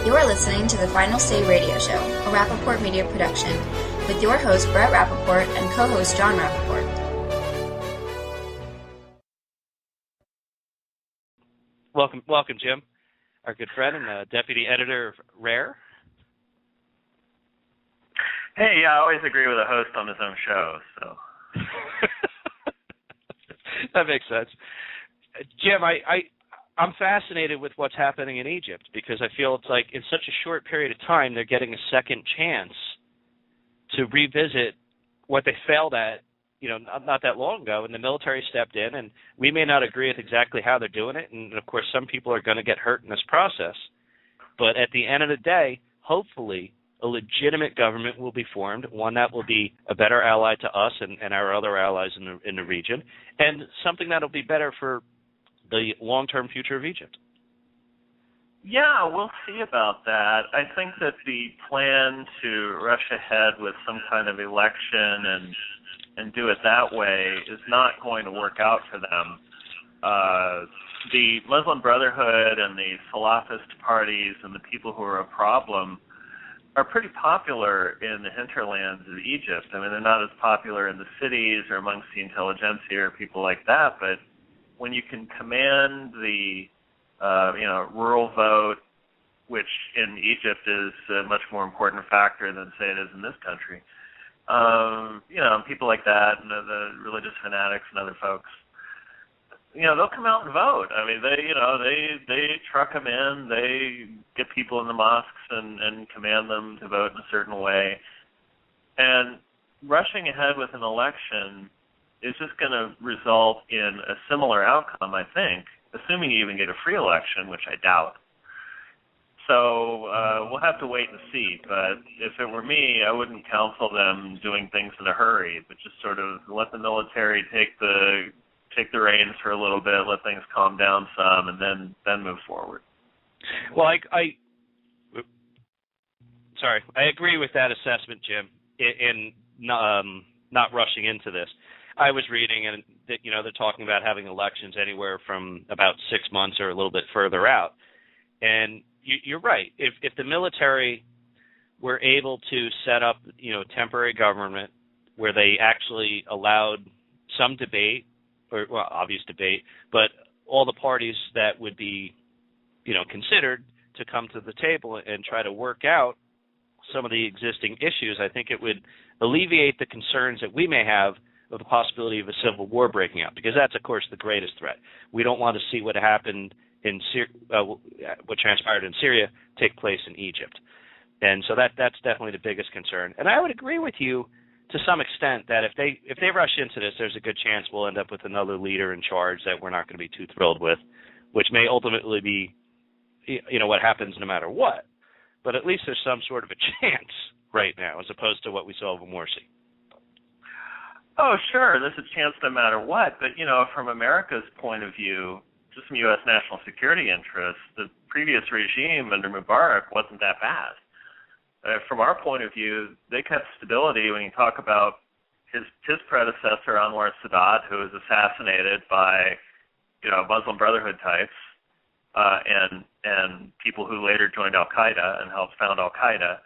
You are listening to the Final Say Radio Show, a Rappaport media production, with your host Brett Rappaport and co-host John Rappaport. Welcome, Jim, our good friend and deputy editor of Rare. Hey, yeah, I always agree with a host on his own show, so. That makes sense. Jim, I'm fascinated with what's happening in Egypt because I feel it's like in such a short period of time they're getting a second chance to revisit what they failed at, not that long ago, and the military stepped in, and we may not agree with exactly how they're doing it, and of course some people are going to get hurt in this process, but at the end of the day, hopefully a legitimate government will be formed, one that will be a better ally to us and our other allies in the region, and something that will be better for the long-term future of Egypt. Yeah, we'll see about that. I think that the plan to rush ahead with some kind of election and do it that way is not going to work out for them. The Muslim Brotherhood and the Salafist parties and the people who are a problem are pretty popular in the hinterlands of Egypt. I mean, they're not as popular in the cities or amongst the intelligentsia or people like that, but when you can command the rural vote, which in Egypt is a much more important factor than, say, it is in this country, people like that and the religious fanatics and other folks, they'll come out and vote. I mean, they truck them in, they get people in the mosques and command them to vote in a certain way. And rushing ahead with an election is just going to result in a similar outcome, I think, assuming you even get a free election, which I doubt. So we'll have to wait and see. But if it were me, I wouldn't counsel them doing things in a hurry, but just sort of let the military take the reins for a little bit, let things calm down some, and then move forward. Well, I agree with that assessment, Jim, in not rushing into this. I was reading, and they're talking about having elections anywhere from about 6 months or a little bit further out. And you're right. If the military were able to set up, temporary government where they actually allowed some debate, obvious debate, but all the parties that would be, considered to come to the table and try to work out some of the existing issues, I think it would alleviate the concerns that we may have of the possibility of a civil war breaking out, because that's, of course, the greatest threat. We don't want to see what happened what transpired in Syria take place in Egypt. And so that's definitely the biggest concern. And I would agree with you to some extent that if they rush into this, there's a good chance we'll end up with another leader in charge that we're not going to be too thrilled with, which may ultimately be, what happens no matter what. But at least there's some sort of a chance right now, as opposed to what we saw with Morsi. Oh, sure, there's a chance no matter what. But, from America's point of view, just from U.S. national security interests, the previous regime under Mubarak wasn't that bad. From our point of view, they kept stability. When you talk about his predecessor, Anwar Sadat, who was assassinated by, Muslim Brotherhood types and people who later joined Al-Qaeda and helped found Al-Qaeda.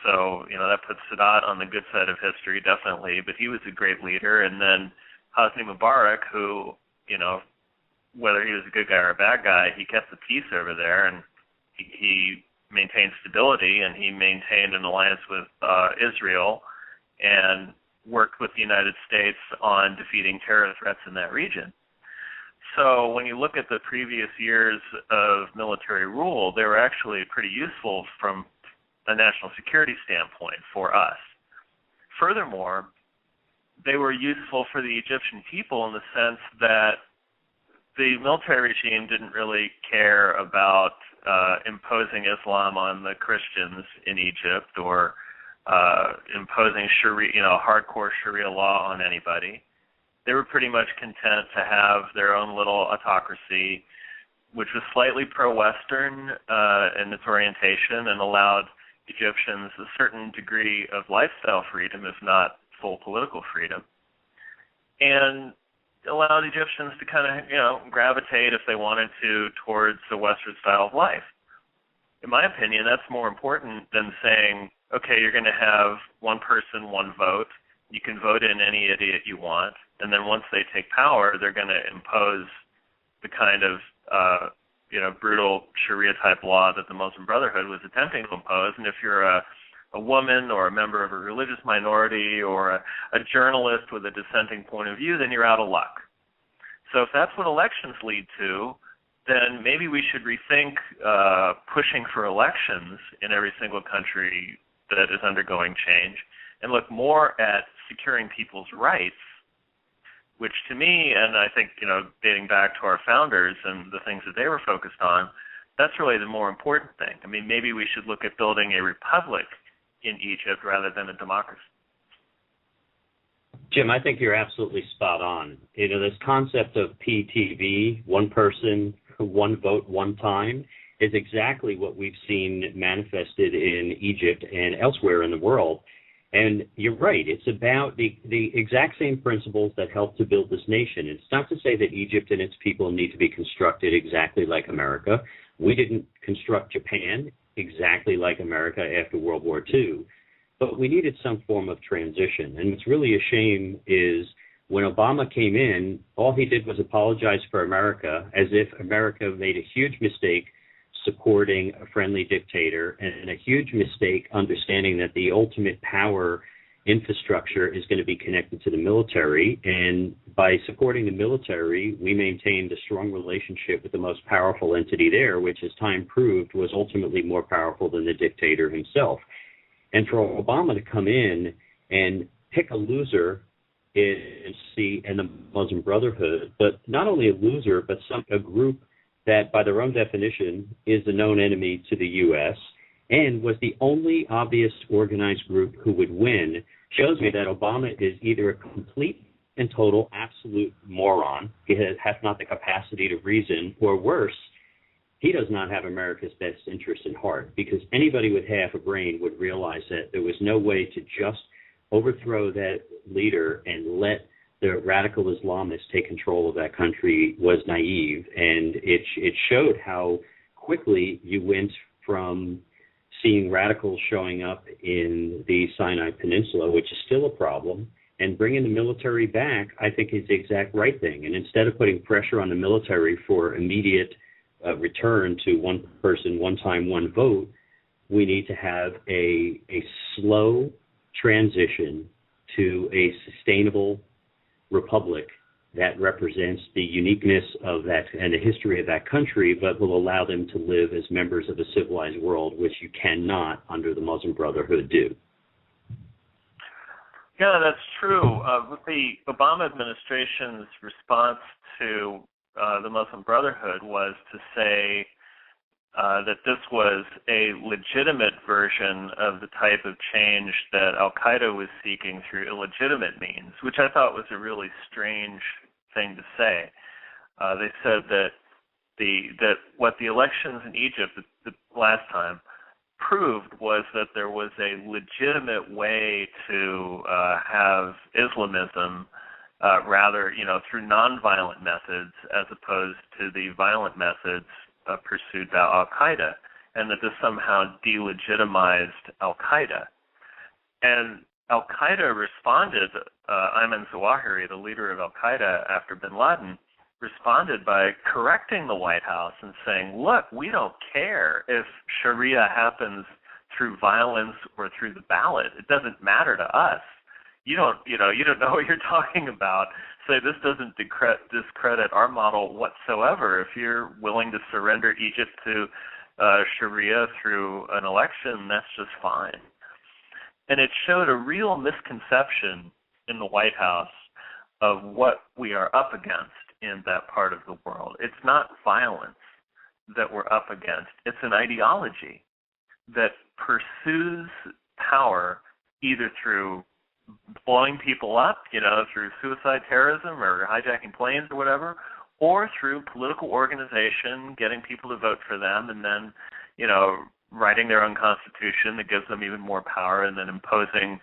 So that puts Sadat on the good side of history, definitely, but he was a great leader. And then Hosni Mubarak, who, whether he was a good guy or a bad guy, he kept the peace over there, and he maintained stability, and he maintained an alliance with Israel and worked with the United States on defeating terror threats in that region. So when you look at the previous years of military rule, they were actually pretty useful from a national security standpoint for us. Furthermore, they were useful for the Egyptian people in the sense that the military regime didn't really care about imposing Islam on the Christians in Egypt or imposing hardcore Sharia law on anybody. They were pretty much content to have their own little autocracy, which was slightly pro-Western in its orientation and allowed Egyptians a certain degree of lifestyle freedom, if not full political freedom, and allowed Egyptians to kind of, gravitate, if they wanted to, towards the Western style of life. in my opinion, that's more important than saying, okay, you're going to have one person, one vote. You can vote in any idiot you want, and then once they take power, they're going to impose the kind of brutal Sharia-type law that the Muslim Brotherhood was attempting to impose. And if you're a woman or a member of a religious minority or a journalist with a dissenting point of view, then you're out of luck. So if that's what elections lead to, then maybe we should rethink pushing for elections in every single country that is undergoing change and look more at securing people's rights, which to me, and I think, dating back to our founders and the things that they were focused on, that's really the more important thing. I mean, maybe we should look at building a republic in Egypt rather than a democracy. Jim, I think you're absolutely spot on. This concept of PTV, one person, one vote, one time, is exactly what we've seen manifested in Egypt and elsewhere in the world. And you're right, it's about the exact same principles that helped to build this nation. It's not to say that Egypt and its people need to be constructed exactly like America. We didn't construct Japan exactly like America after World War II, but we needed some form of transition. And what's really a shame is when Obama came in, all he did was apologize for America as if America made a huge mistake supporting a friendly dictator and a huge mistake understanding that the ultimate power infrastructure is going to be connected to the military. And by supporting the military, we maintained a strong relationship with the most powerful entity there, which, as time proved, was ultimately more powerful than the dictator himself. And for Obama to come in and pick a loser in the Muslim Brotherhood, but not only a loser, but a group that, by their own definition, is a known enemy to the U.S., and was the only obvious organized group who would win, shows me that Obama is either a complete and total absolute moron, he has not the capacity to reason, or worse, he does not have America's best interest in heart, because anybody with half a brain would realize that there was no way to just overthrow that leader and let the radical Islamists take control of that country was naive. And it showed how quickly you went from seeing radicals showing up in the Sinai Peninsula, which is still a problem, and bringing the military back, I think, is the exact right thing. And instead of putting pressure on the military for immediate return to one person, one time, one vote, we need to have a slow transition to a sustainable republic that represents the uniqueness of that and the history of that country, but will allow them to live as members of a civilized world, which you cannot, under the Muslim Brotherhood, do. Yeah, that's true. With the Obama administration's response to the Muslim Brotherhood was to say that this was a legitimate version of the type of change that Al-Qaeda was seeking through illegitimate means, which I thought was a really strange thing to say. They said that what the elections in Egypt the last time proved was that there was a legitimate way to have Islamism rather, through nonviolent methods as opposed to the violent methods pursued by Al-Qaeda, and that this somehow delegitimized Al-Qaeda. And Al-Qaeda responded, Ayman Zawahiri, the leader of Al-Qaeda after bin Laden, responded by correcting the White House and saying, look, we don't care if Sharia happens through violence or through the ballot. It doesn't matter to us. You don't know what you're talking about. Say this doesn't discredit our model whatsoever. If you're willing to surrender Egypt to Sharia through an election, that's just fine. And it showed a real misconception in the White House of what we are up against in that part of the world. It's not violence that we're up against. It's an ideology that pursues power either through blowing people up, through suicide terrorism or hijacking planes or whatever, or through political organization, getting people to vote for them, and then, writing their own constitution that gives them even more power, and then imposing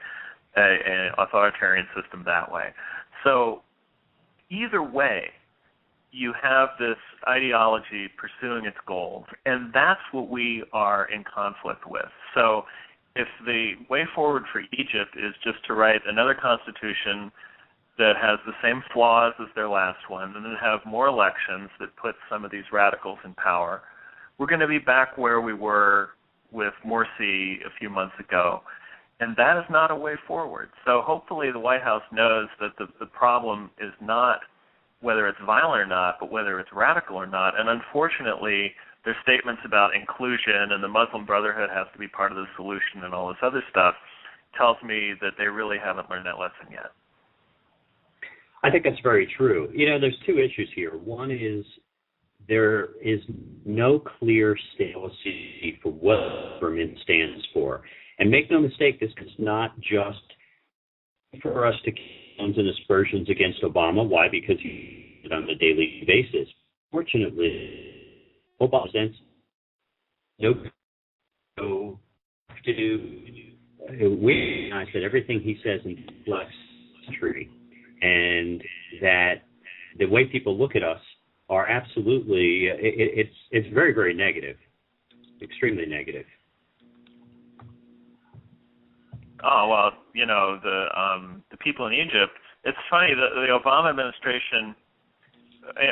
an authoritarian system that way. So either way, you have this ideology pursuing its goals, and that's what we are in conflict with. So if the way forward for Egypt is just to write another constitution that has the same flaws as their last one, and then have more elections that put some of these radicals in power, we're going to be back where we were with Morsi a few months ago. And that is not a way forward. So hopefully the White House knows that the problem is not whether it's violent or not, but whether it's radical or not. And unfortunately, their statements about inclusion and the Muslim Brotherhood has to be part of the solution and all this other stuff tells me that they really haven't learned that lesson yet. I think that's very true. There's two issues here. One is there is no clear policy for what government stands for. And make no mistake, this is not just for us to count and aspersions against Obama. Why? Because he did it on a daily basis. Fortunately, Obama sends no to do. I said everything he says inflects country, and that the way people look at us are absolutely it's very, very negative, extremely negative. Oh, well, the people in Egypt, it's funny, the Obama administration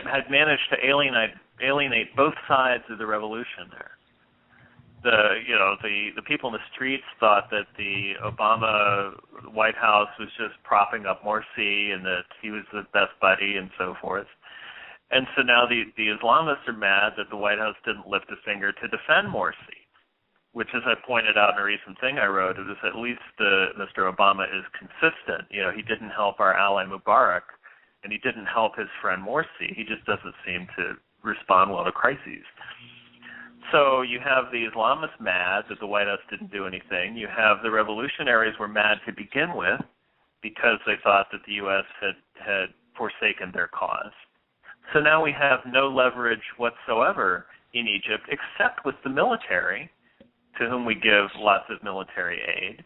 had managed to alienate both sides of the revolution there. The people in the streets thought that the Obama White House was just propping up Morsi and that he was the best buddy and so forth. And so now the Islamists are mad that the White House didn't lift a finger to defend Morsi, which, as I pointed out in a recent thing I wrote, is at least Mr. Obama is consistent. He didn't help our ally Mubarak, and he didn't help his friend Morsi. He just doesn't seem to respond well to crises. So you have the Islamists mad that the White House didn't do anything. You have the revolutionaries were mad to begin with because they thought that the U.S. had forsaken their cause. So now we have no leverage whatsoever in Egypt except with the military, to whom we give lots of military aid.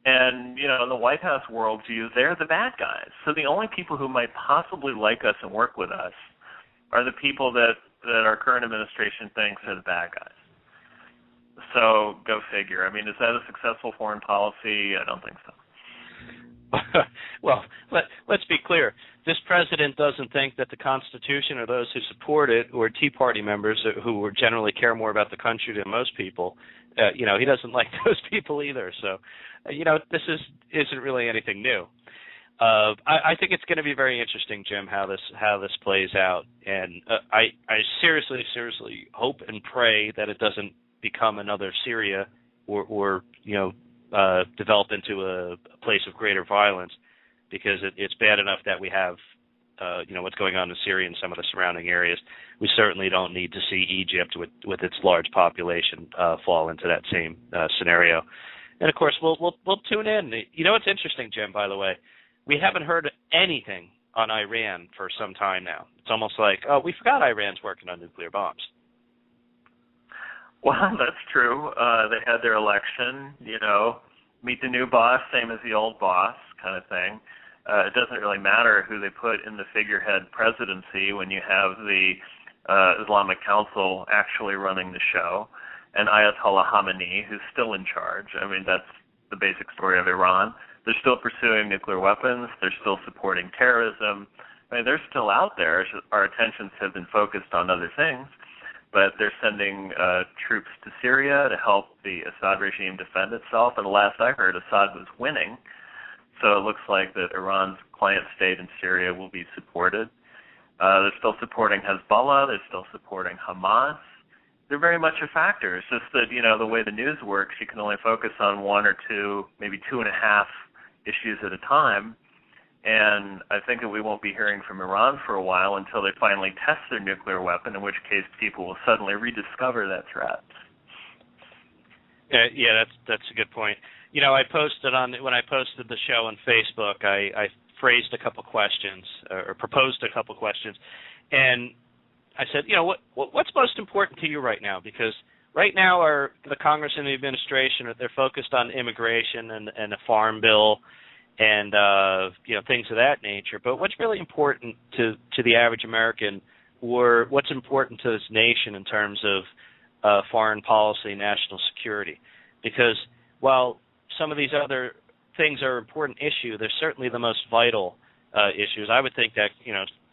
And, in the White House worldview, they're the bad guys. So the only people who might possibly like us and work with us are the people that our current administration thinks are the bad guys. So go figure. Is that a successful foreign policy? I don't think so. Well, let's be clear. This president doesn't think that the Constitution or those who support it or Tea Party members who generally care more about the country than most people, he doesn't like those people either. So, this isn't really anything new. I think it's going to be very interesting, Jim, how this plays out, and I seriously hope and pray that it doesn't become another Syria or develop into a place of greater violence, because it's bad enough that we have what's going on in Syria and some of the surrounding areas. We certainly don't need to see Egypt with its large population fall into that same scenario. And of course, we'll tune in. It's interesting, Jim, by the way. We haven't heard anything on Iran for some time now. It's almost like, we forgot Iran's working on nuclear bombs. Well, that's true. They had their election, meet the new boss, same as the old boss kind of thing. It doesn't really matter who they put in the figurehead presidency when you have the Islamic Council actually running the show, and Ayatollah Khamenei, who's still in charge. That's the basic story of Iran. They're still pursuing nuclear weapons. They're still supporting terrorism. They're still out there. Our attentions have been focused on other things, but they're sending troops to Syria to help the Assad regime defend itself. And the last I heard, Assad was winning. So it looks like that Iran's client state in Syria will be supported. They're still supporting Hezbollah. They're still supporting Hamas. They're very much a factor. It's just that, the way the news works, you can only focus on one or two, maybe 2.5 issues at a time. And I think that we won't be hearing from Iran for a while until they finally test their nuclear weapon, in which case people will suddenly rediscover that threat. Yeah, that's a good point. When I posted the show on Facebook, I phrased a couple questions or proposed a couple questions, and I said, what's most important to you right now? Because right now the Congress and the administration, they're focused on immigration and a farm bill and things of that nature. But what's really important to the average American or what's important to this nation in terms of foreign policy, national security. Because while some of these other things are important issues, they're certainly the most vital issues. I would think that,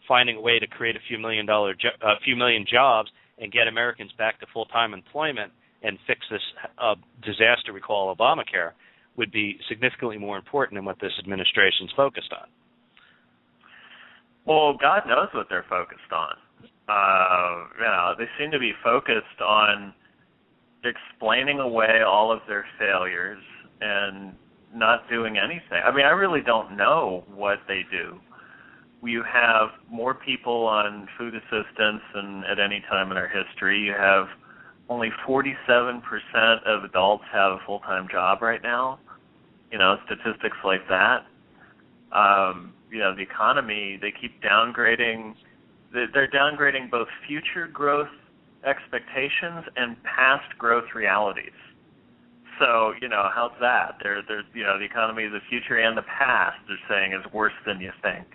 finding a way to create a few million jobs and get Americans back to full-time employment and fix this disaster we call Obamacare would be significantly more important than what this administration's focused on. Well, God knows what they're focused on. They seem to be focused on explaining away all of their failures and not doing anything. I mean, I really don't know what they do. You have more people on food assistance than at any time in our history. You have only 47% of adults have a full-time job right now. Statistics like that. The economy, they keep downgrading. They're downgrading both future growth expectations and past growth realities. So, how's that? The economy, the future and the past, they're saying is worse than you think.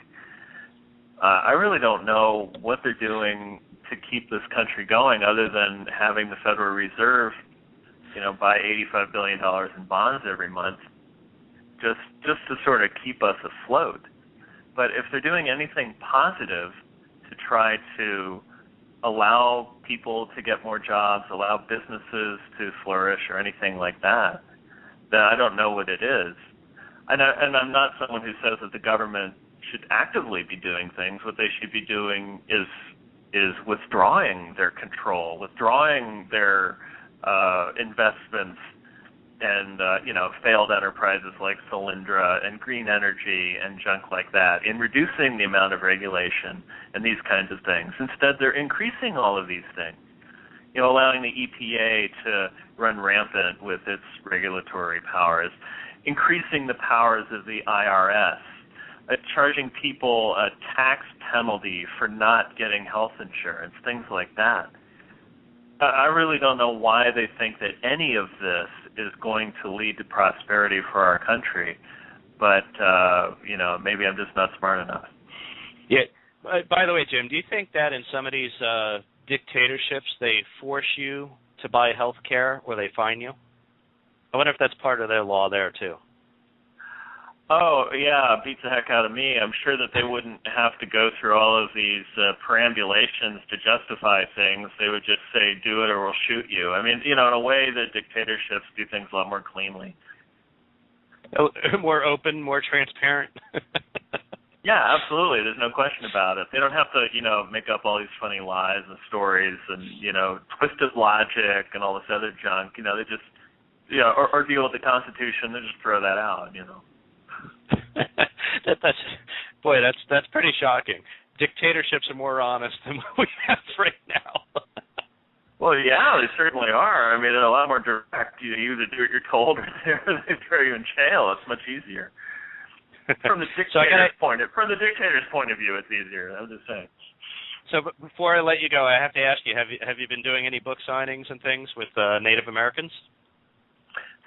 I really don't know what they're doing to keep this country going other than having the Federal Reserve, buy $85 billion in bonds every month just to sort of keep us afloat. But if they're doing anything positive to try to allow people to get more jobs, allow businesses to flourish or anything like that, then I don't know what it is. And I'm not someone who says that the government should actively be doing things. What they should be doing is withdrawing their control, withdrawing their investments and failed enterprises like Solyndra and green energy and junk like that, in reducing the amount of regulation and these kinds of things. Instead, they're increasing all of these things, allowing the EPA to run rampant with its regulatory powers, increasing the powers of the IRS, charging people a tax penalty for not getting health insurance, things like that. I really don't know why they think that any of this is going to lead to prosperity for our country, but maybe I'm just not smart enough. Yeah. By the way, Jim, do you think that in some of these dictatorships they force you to buy health care or they fine you? I wonder if that's part of their law there too. Oh, yeah, beats the heck out of me. I'm sure that they wouldn't have to go through all of these perambulations to justify things. They would just say, do it or we'll shoot you. I mean, in a way, the dictatorships do things a lot more cleanly. More open, more transparent? Yeah, absolutely. There's no question about it. They don't have to, make up all these funny lies and stories and, twisted logic and all this other junk. They just, or deal with the Constitution. They just throw that out, That's pretty shocking. Dictatorships are more honest than what we have right now. Well, yeah, they certainly are. I mean, they're a lot more direct. You either do what you're told or they throw you in jail. It's much easier. From the dictator's point of view, it's easier. I'm just saying. So before I let you go, I have to ask you: have you been doing any book signings and things with Native Americans?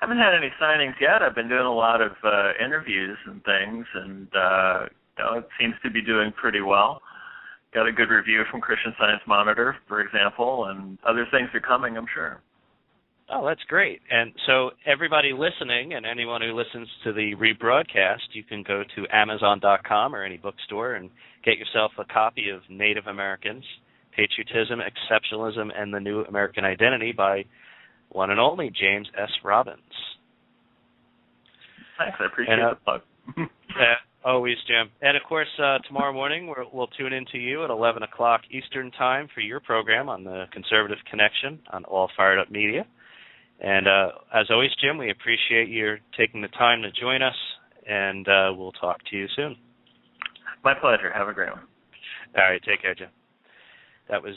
Haven't had any signings yet. I've been doing a lot of interviews and things, and it seems to be doing pretty well. Got a good review from Christian Science Monitor, for example, and other things are coming, I'm sure. Oh, that's great. And so everybody listening and anyone who listens to the rebroadcast, you can go to Amazon.com or any bookstore and get yourself a copy of Native Americans, Patriotism, Exceptionalism, and the New American Identity by one and only James S. Robbins. Thanks, I appreciate the plug. Always, Jim. And, of course, tomorrow morning we'll tune in to you at 11 o'clock Eastern Time for your program on the Conservative Connection on All Fired Up Media. And, as always, Jim, we appreciate you taking the time to join us, and we'll talk to you soon. My pleasure. Have a great one. All right, take care, Jim. That was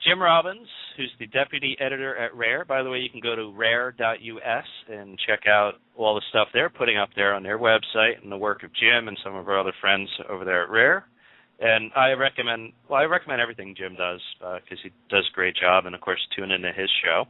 Jim Robbins, who's the deputy editor at RARE. By the way, you can go to rare.us and check out all the stuff they're putting up there on their website and the work of Jim and some of our other friends over there at RARE. And I recommend everything Jim does because he does a great job. And, of course, tune into his show.